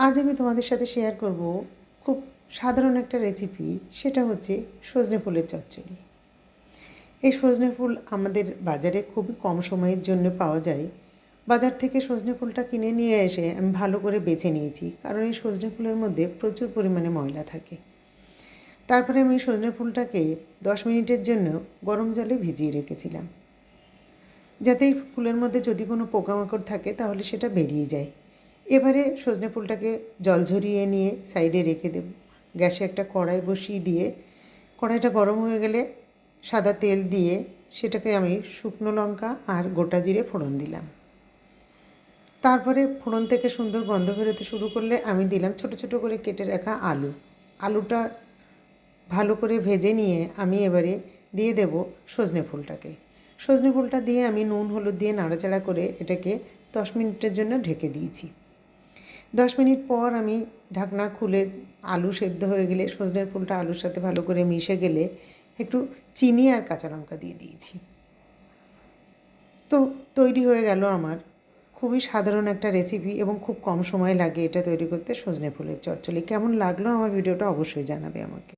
আজ আমি তোমাদের সাথে শেয়ার করব খুব সাধারণ একটা রেসিপি, সেটা হচ্ছে সজনে ফুলের চচ্চড়ি। এই সজনে ফুল আমাদের বাজারে খুবই কম সময়ের জন্য পাওয়া যায়। বাজার থেকে সজনে ফুলটা কিনে নিয়ে এসে আমি ভালো করে বেছে নিয়েছি, কারণ এই সজনে ফুলের মধ্যে প্রচুর পরিমাণে ময়লা থাকে। তারপরে আমি সজনে ফুলটাকে 10 মিনিটের জন্য গরম জলে ভিজিয়ে রেখেছিলাম, যাতে এই ফুলের মধ্যে যদি কোনো পোকামাকড় থাকে তাহলে সেটা বেরিয়ে যায়। এবারে সজনে ফুলটাকে জল ঝরিয়ে নিয়ে সাইডে রেখে দেব। গ্যাসে একটা কড়াই বসিয়ে দিয়ে কড়াইটা গরম হয়ে গেলে সাদা তেল দিয়ে সেটাকে আমি শুকনো লঙ্কা আর গোটা জিরে ফোড়ন দিলাম। তারপরে ফোড়ন থেকে সুন্দর গন্ধ বেরোতে শুরু করলে আমি দিলাম ছোটো ছোটো করে কেটে রাখা আলুটা ভালো করে ভেজে নিয়ে আমি এবারে দিয়ে দেব সজনে ফুলটাকে। সজনে ফুলটা দিয়ে আমি নুন হলুদ দিয়ে নাড়াচাড়া করে এটাকে 10 মিনিটের জন্য ঢেকে দিয়েছি। 10 মিনিট পর আমি ঢাকনা খুলে আলু সেদ্ধ হয়ে গেলে, সজনের ফুলটা আলুর সাথে ভালো করে মিশে গেলে একটু চিনি আর কাঁচা লঙ্কা দিয়ে দিয়েছি। তো তৈরি হয়ে গেল আমার খুবই সাধারণ একটা রেসিপি, এবং খুব কম সময় লাগে এটা তৈরি করতে, সজনে ফুলের চচ্চড়ি। কেমন লাগলো আমার ভিডিওটা অবশ্যই জানাবে আমাকে।